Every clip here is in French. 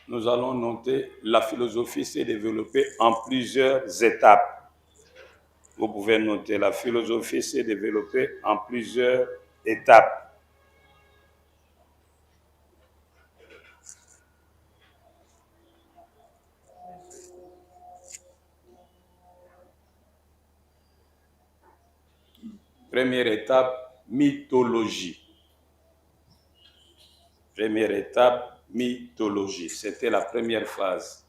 nous allons noter la philosophie s'est développée en plusieurs étapes. Vous pouvez noter la philosophie s'est développée en plusieurs étapes. Première étape, mythologie. Première étape, mythologie. C'était la première phase.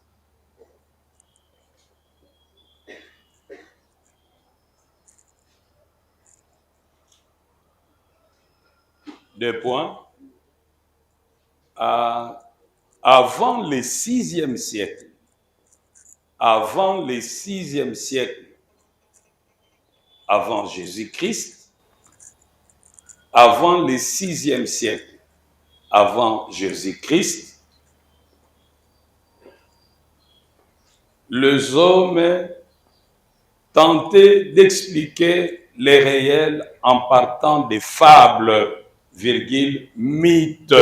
Deux points. Avant le 6e siècle, avant Jésus-Christ, avant le 6e siècle, avant Jésus-Christ, les hommes tentaient d'expliquer les réels en partant des fables, mythes.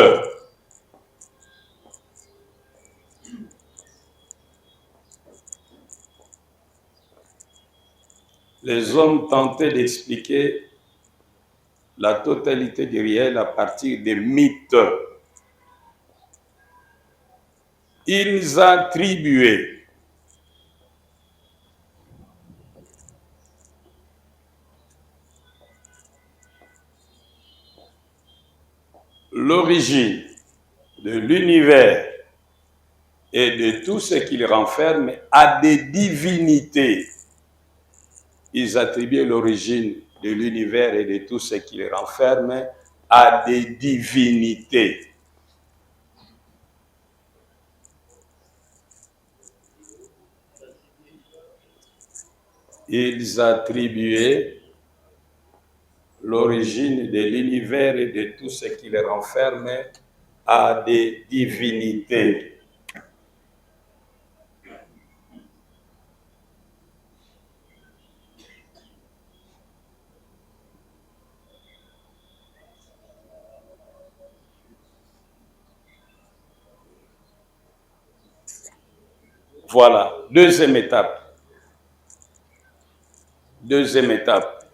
Les hommes tentaient d'expliquer la totalité du réel à partir des mythes. Ils attribuaient l'origine de l'univers et de tout ce qu'il renferme à des divinités. Ils attribuaient l'origine de l'univers et de tout ce qu'il renferme à des divinités. Ils attribuaient l'origine de l'univers et de tout ce qu'il renferme à des divinités. Voilà, deuxième étape. Deuxième étape.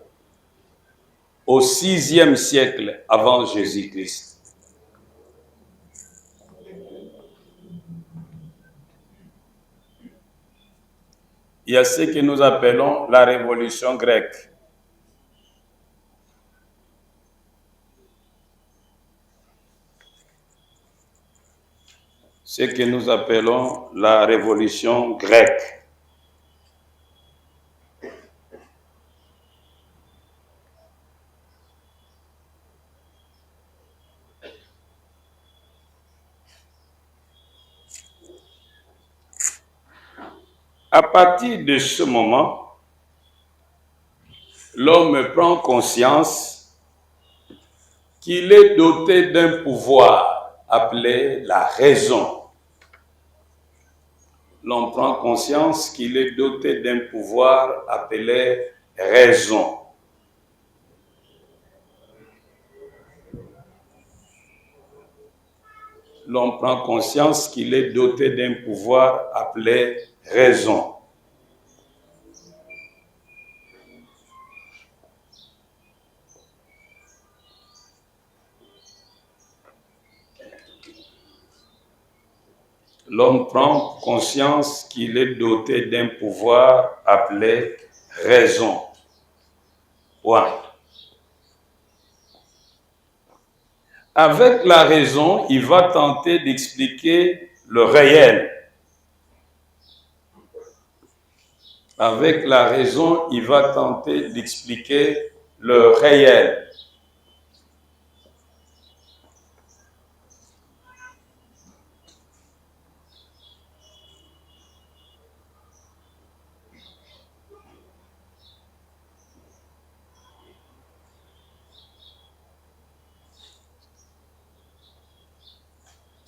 Au 6e siècle avant Jésus-Christ. Il y a ce que nous appelons la révolution grecque. Ce que nous appelons la révolution grecque. À partir de ce moment, l'homme prend conscience qu'il est doté d'un pouvoir appelé la raison. L'homme prend conscience qu'il est doté d'un pouvoir appelé raison. L'homme prend conscience qu'il est doté d'un pouvoir appelé raison. L'homme prend conscience qu'il est doté d'un pouvoir appelé raison. Ouais. Avec la raison, il va tenter d'expliquer le réel. Avec la raison, il va tenter d'expliquer le réel.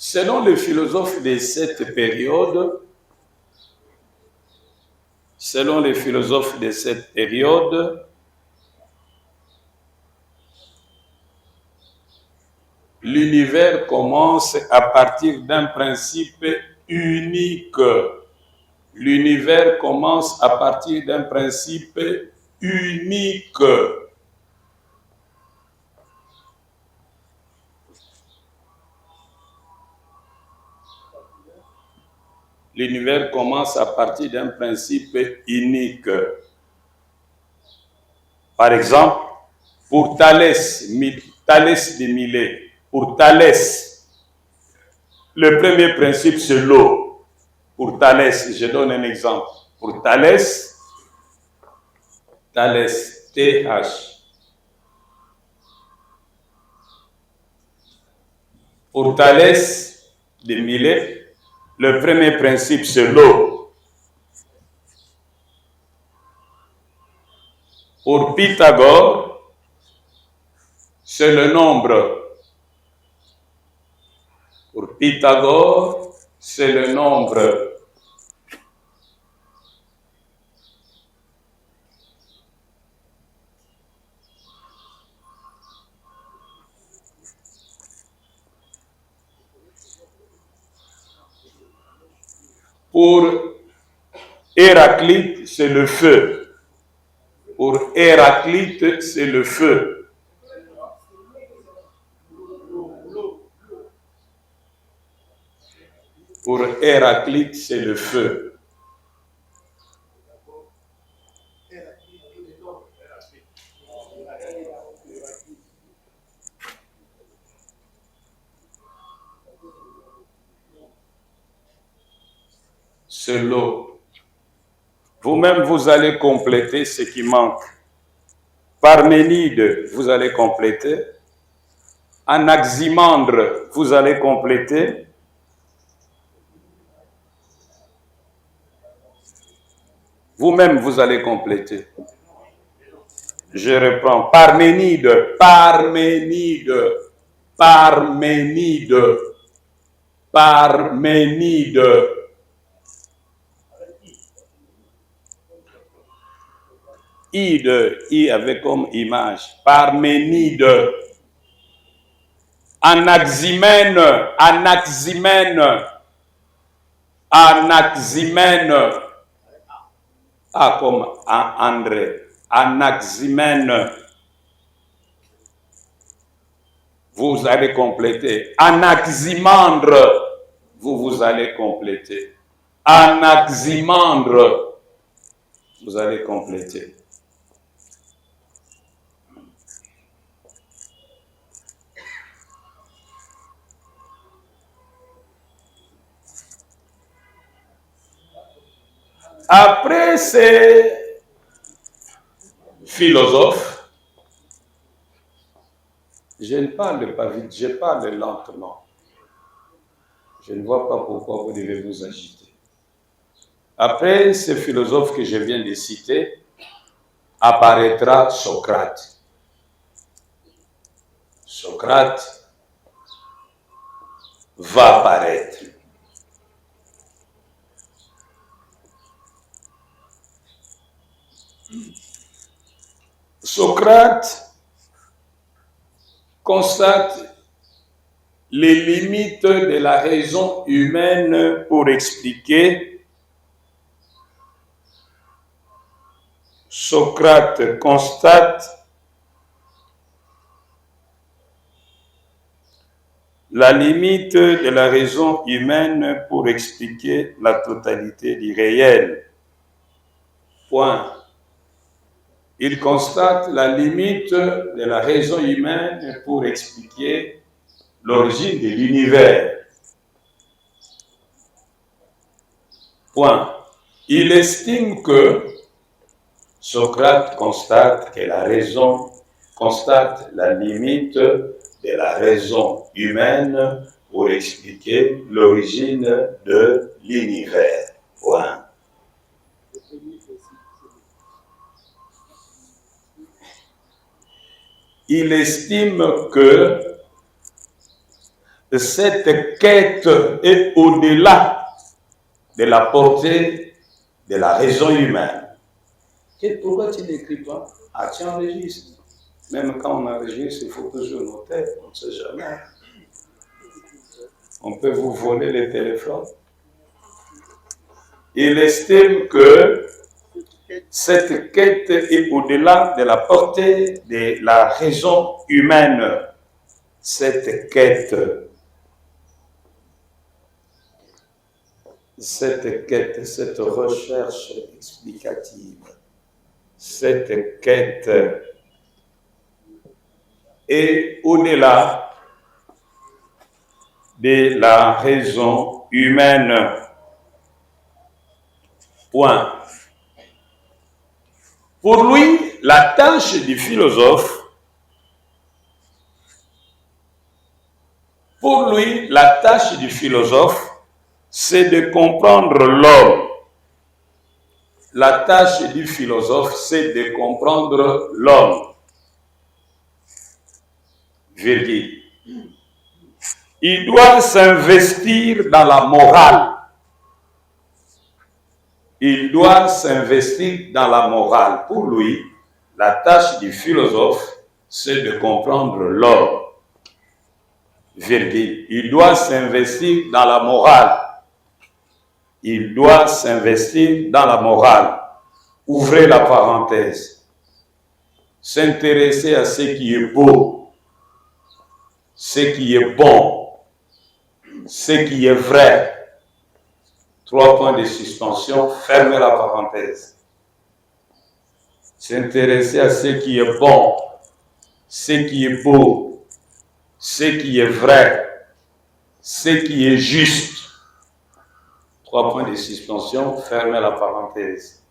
Selon les philosophes de cette période, l'univers commence à partir d'un principe unique. L'univers commence à partir d'un principe unique. L'univers commence à partir d'un principe unique. Par exemple, pour Thalès de Milet, pour Thalès, le premier principe c'est l'eau. Pour Thalès, je donne un exemple. Pour Thalès, TH. Pour Thalès de Milet, le premier principe c'est l'eau. Pour Pythagore, c'est le nombre. Pour Pythagore, c'est le nombre. Pour Héraclite, c'est le feu. Pour Héraclite, c'est le feu. Pour Héraclite, c'est le feu. C'est l'eau. Vous-même, vous allez compléter ce qui manque. Parménide, vous allez compléter. Anaximandre, vous allez compléter. Vous-même, vous allez compléter. Je reprends. Parménide, Parménide, Parménide, Parménide. I avec comme image. Parménide. Anaximène, Anaximène, Anaximène. Ah, comme André. Anaximène. Vous allez compléter. Anaximandre. Vous allez compléter. Anaximandre. Vous allez compléter. Après ces philosophes, je ne parle pas vite, je parle lentement. Je ne vois pas pourquoi vous devez vous agiter. Après ces philosophes que je viens de citer, apparaîtra Socrate. Socrate va apparaître. Socrate constate les limites de la raison humaine pour expliquer. Socrate constate la limite de la raison humaine pour expliquer la totalité du réel. Point. Il constate la limite de la raison humaine pour expliquer l'origine de l'univers. Point. Il estime que Socrate constate que la raison constate la limite de la raison humaine pour expliquer l'origine de l'univers. Point. Il estime que cette quête est au-delà de la portée de la raison humaine. Pourquoi tu n'écris pas? Ah, tu enregistres. Même quand on enregistre, il faut toujours noter, on ne sait jamais. On peut vous voler les téléphones. Il estime que cette quête est au-delà de la portée de la raison humaine. Cette quête, cette recherche explicative, cette quête est au-delà de la raison humaine. Point. Pour lui, la tâche du philosophe, c'est de comprendre l'homme. La tâche du philosophe, c'est de comprendre l'homme. Virgule. Il doit s'investir dans la morale. Il doit s'investir dans la morale. Pour lui, la tâche du philosophe, c'est de comprendre l'homme. Virgule. Il doit s'investir dans la morale. Il doit s'investir dans la morale. Ouvrez la parenthèse. S'intéresser à ce qui est beau, ce qui est bon, ce qui est vrai. 3 points de suspension, fermez la parenthèse. S'intéresser à ce qui est bon, ce qui est beau, ce qui est vrai, ce qui est juste. 3 points de suspension, fermez la parenthèse.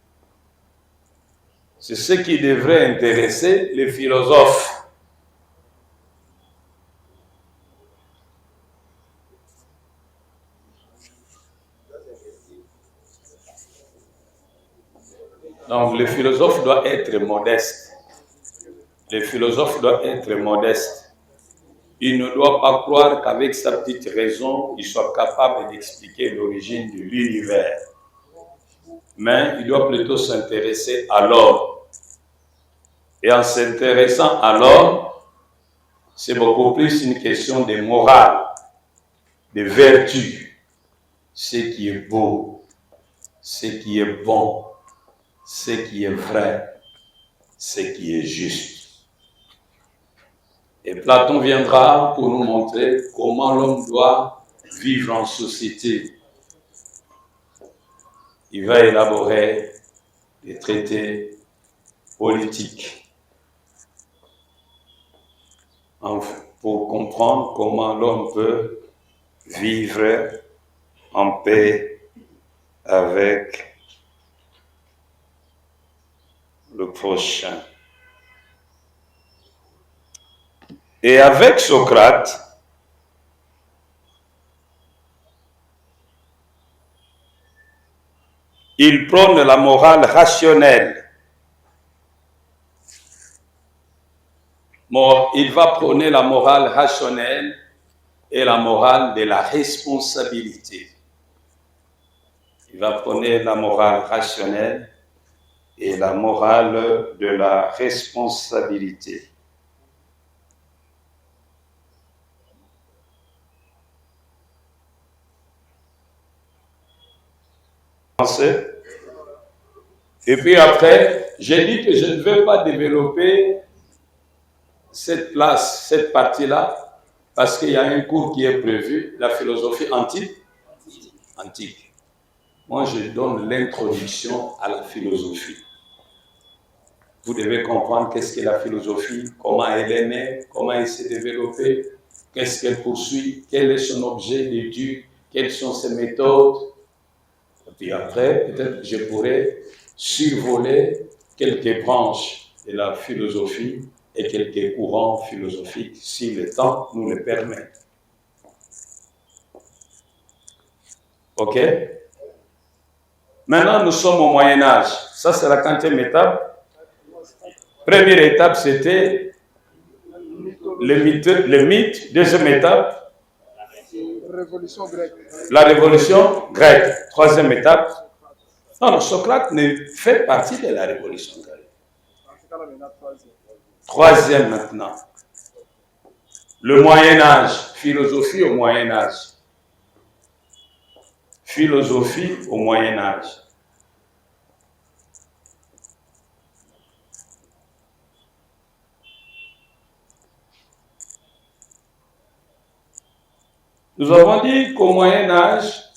C'est ce qui devrait intéresser les philosophes. Donc, le philosophe doit être modeste. Le philosophe doit être modeste. Il ne doit pas croire qu'avec sa petite raison, il soit capable d'expliquer l'origine de l'univers. Mais il doit plutôt s'intéresser à l'homme. Et en s'intéressant à l'homme, c'est beaucoup plus une question de morale, de vertu. Ce qui est beau, ce qui est bon, ce qui est vrai, ce qui est juste. Et Platon viendra pour nous montrer comment l'homme doit vivre en société. Il va élaborer des traités politiques pour comprendre comment l'homme peut vivre en paix avec le prochain. Et avec Socrate, il prône la morale rationnelle. Il va prôner la morale rationnelle et la morale de la responsabilité. Il va prôner la morale rationnelle et la morale de la responsabilité. Et puis après, j'ai dit que je ne vais pas développer cette partie-là, parce qu'il y a un cours qui est prévu, la philosophie antique. Moi, je donne l'introduction à la philosophie. Vous devez comprendre qu'est-ce qu'est la philosophie, comment elle est née, comment elle s'est développée, qu'est-ce qu'elle poursuit, quel est son objet d'étude, quelles sont ses méthodes. Et puis après, peut-être je pourrais survoler quelques branches de la philosophie et quelques courants philosophiques, si le temps nous le permet. Ok? Maintenant, nous sommes au Moyen-Âge. Ça, c'est la 40e étape. Première étape, c'était le mythe. Deuxième étape, la révolution grecque. Troisième étape, non, Socrate ne fait partie de la révolution grecque. Troisième maintenant, le Moyen-Âge, philosophie au Moyen-Âge. philosophie au Moyen Âge. Nous avons dit qu'au Moyen Âge,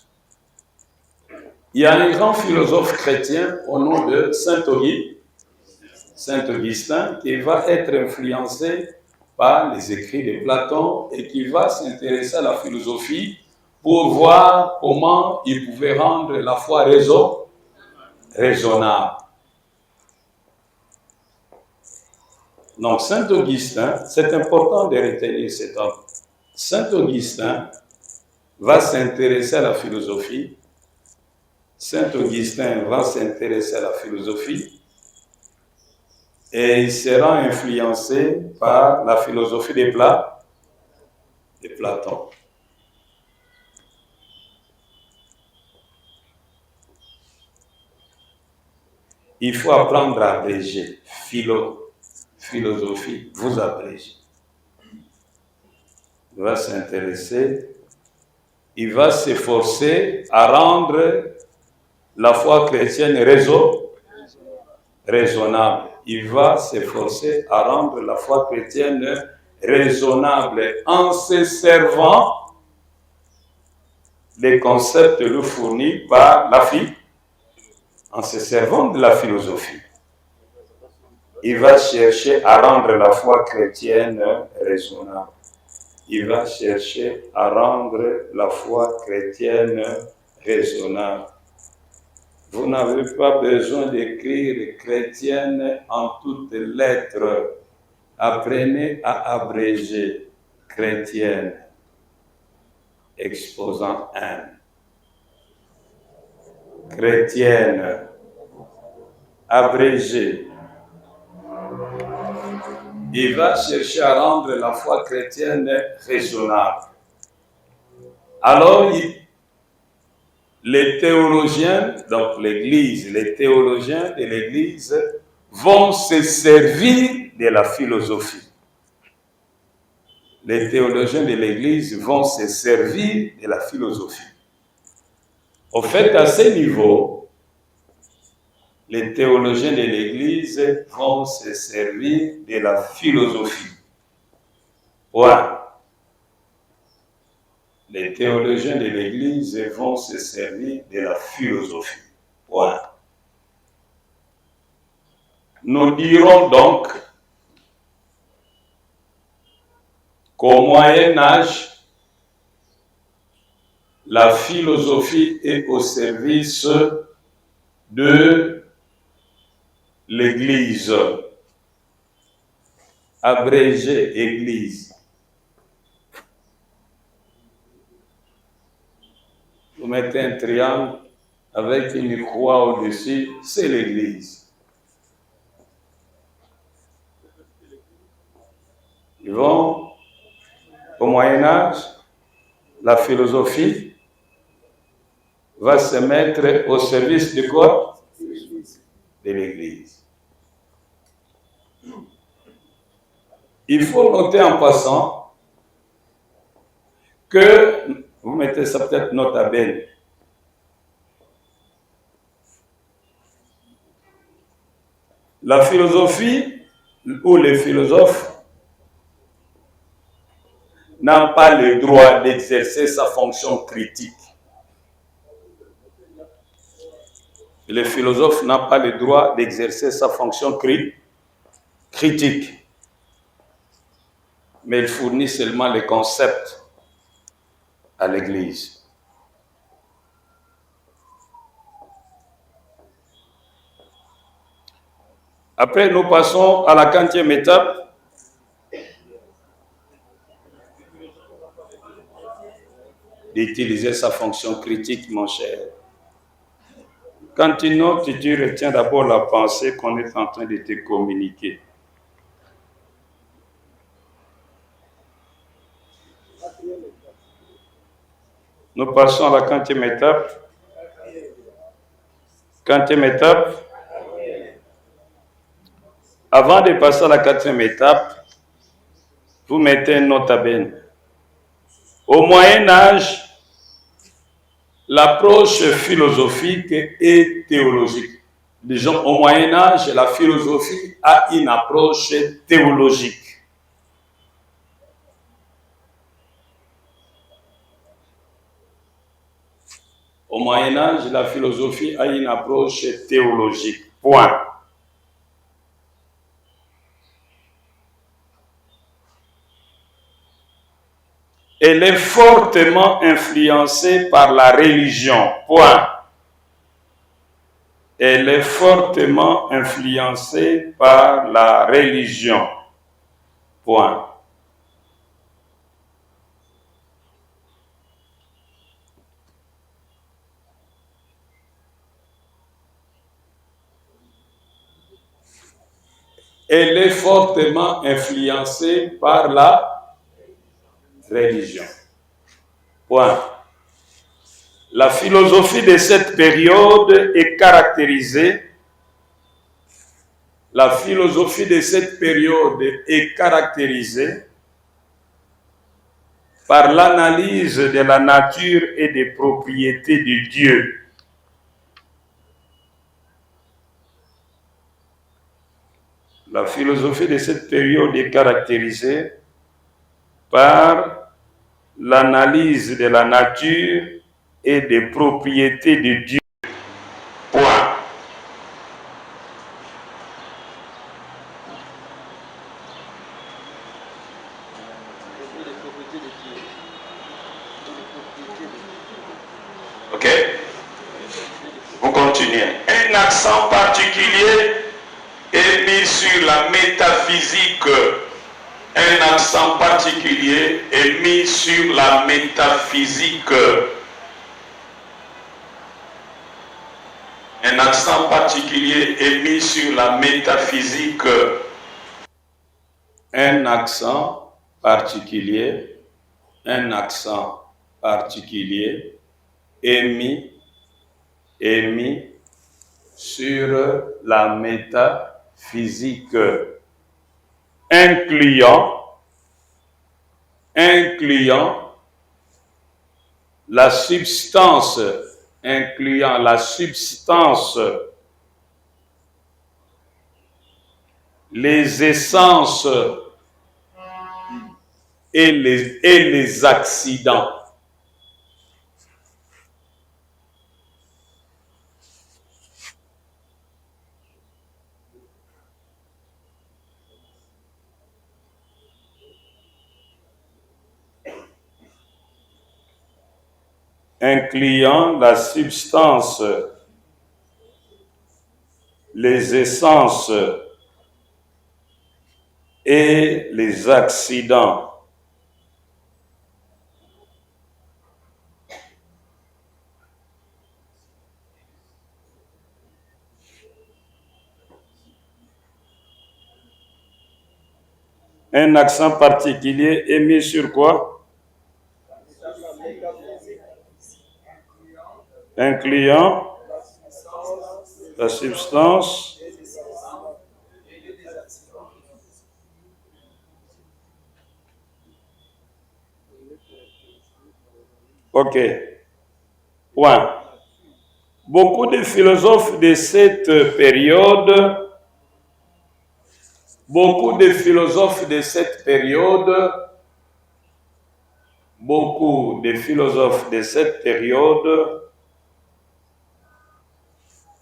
il y a un grand philosophe chrétien au nom de Saint Augustin, qui va être influencé par les écrits de Platon et qui va s'intéresser à la philosophie pour voir comment il pouvait rendre la foi raisonnable. Donc, Saint Augustin, c'est important de retenir cet homme. Saint Augustin va s'intéresser à la philosophie. Saint Augustin va s'intéresser à la philosophie et il sera influencé par la philosophie de Platon. Il faut apprendre à abréger. Philosophie, vous abrégez. Il va s'intéresser, il va s'efforcer à rendre la foi chrétienne raisonnable. Il va s'efforcer à rendre la foi chrétienne raisonnable en se servant des concepts lui fournis par la fille, en se servant de la philosophie. Il va chercher à rendre la foi chrétienne raisonnable. Il va chercher à rendre la foi chrétienne raisonnable. Vous n'avez pas besoin d'écrire chrétienne en toutes lettres. Apprenez à abréger chrétienne, exposant un. Chrétienne, abrégée. Il va chercher à rendre la foi chrétienne raisonnable. Alors, les théologiens, donc l'Église, les théologiens de l'Église vont se servir de la philosophie. Les théologiens de l'Église vont se servir de la philosophie. Au fait, à ce niveau, les théologiens de l'Église vont se servir de la philosophie. Point. Les théologiens de l'Église vont se servir de la philosophie. Point. Nous dirons donc qu'au Moyen Âge, la philosophie est au service de l'Église. Abrégé, Église. Vous mettez un triangle avec une croix au-dessus, c'est l'Église. Ils vont, au Moyen-Âge, la philosophie va se mettre au service de quoi? De l'Église. Il faut noter en passant que, vous mettez ça peut-être notabene, la philosophie ou les philosophes n'ont pas le droit d'exercer sa fonction critique. Les philosophes n'ont pas le droit d'exercer sa fonction critique. Mais ils fournissent seulement les concepts à l'Église. Après, nous passons à la 40e étape. D'utiliser sa fonction critique, mon cher. Quand tu notes, tu retiens d'abord la pensée qu'on est en train de te communiquer. Nous passons à la 40e étape. 40e étape. Avant de passer à la 4e étape, vous mettez un notabene. Au Moyen Âge, l'approche philosophique et théologique. Disons, au Moyen-Âge, la philosophie a une approche théologique. Au Moyen-Âge, la philosophie a une approche théologique. Point. Elle est fortement influencée par la religion. Point. Elle est fortement influencée par la religion. Point. Elle est fortement influencée par la religion. Point. La philosophie de cette période est caractérisée. La philosophie de cette période est caractérisée par l'analyse de la nature et des propriétés de Dieu. La philosophie de cette période est caractérisée par l'analyse de la nature et des propriétés de Dieu. Point. Ok? Vous continuez. Un accent particulier est mis sur la métaphysique. Un accent particulier est mis sur la métaphysique. Un accent particulier est mis sur la métaphysique. Un accent particulier est mis sur la métaphysique, incluant la substance, les essences et les accidents. Incluant la substance, les essences et les accidents. Un accent particulier est mis sur quoi? Incluant la substance ok. Point. Beaucoup de philosophes de cette période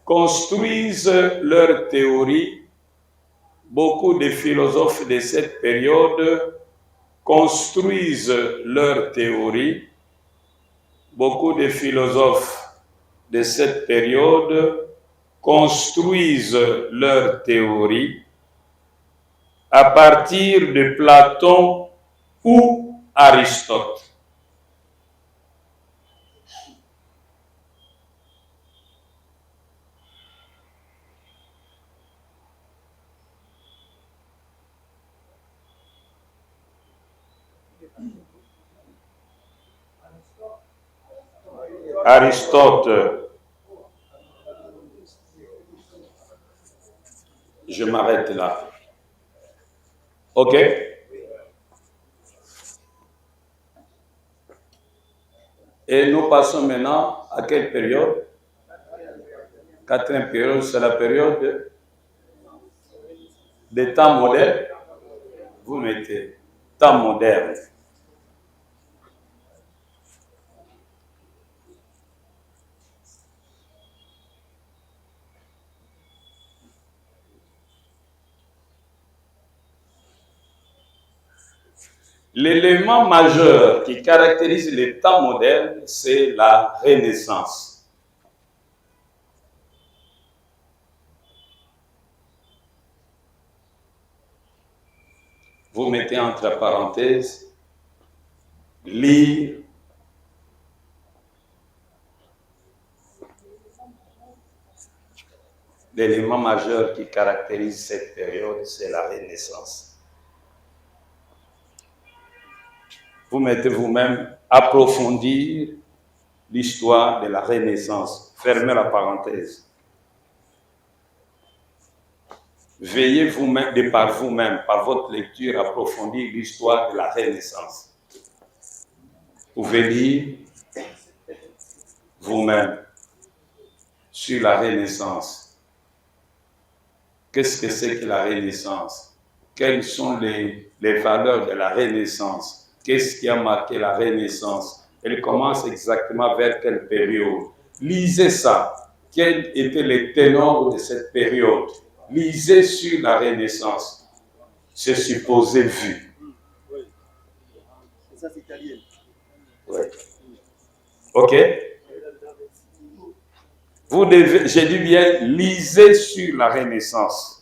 construisent leurs théories. Beaucoup de philosophes de cette période construisent leurs théories. Beaucoup de philosophes de cette période construisent leurs théories à partir de Platon ou Aristote. Aristote. Je m'arrête là. Ok? Et nous passons maintenant à quelle période? Quatrième période, c'est la période des temps modernes. Vous mettez temps moderne. L'élément majeur qui caractérise les temps modernes, c'est la Renaissance. Vous mettez entre parenthèses, lire. L'élément majeur qui caractérise cette période, c'est la Renaissance. Vous mettez vous-même approfondir l'histoire de la Renaissance. Fermez la parenthèse. Veillez vous-même, de par vous-même, par votre lecture, approfondir l'histoire de la Renaissance. Vous pouvez lire vous-même sur la Renaissance. Qu'est-ce que c'est que la Renaissance? Quelles sont les valeurs de la Renaissance? Qu'est-ce qui a marqué la Renaissance? Elle commence exactement vers quelle période? Lisez ça. Quels étaient les ténors de cette période? Lisez sur la Renaissance. C'est supposé vu. Oui. Ça, c'est italien. Oui. OK? Vous devez, j'ai dit bien, lisez sur la Renaissance.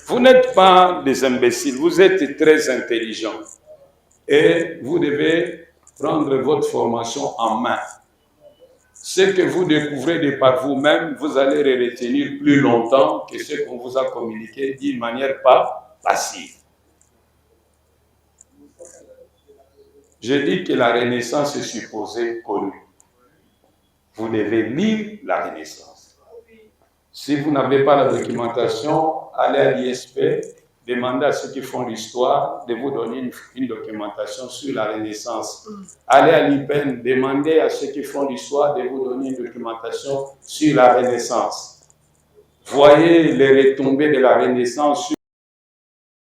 Vous n'êtes pas des imbéciles, vous êtes très intelligents. Et vous devez prendre votre formation en main. Ce que vous découvrez de par vous-même, vous allez le retenir plus longtemps que ce qu'on vous a communiqué d'une manière pas passive. Je dis que la Renaissance est supposée connue. Vous devez lire la Renaissance. Si vous n'avez pas la documentation, allez à l'ISP, demandez à ceux qui font l'histoire de vous donner une documentation sur la Renaissance. Allez à l'IPEN, demandez à ceux qui font l'histoire de vous donner une documentation sur la Renaissance. Voyez les retombées de la Renaissance sur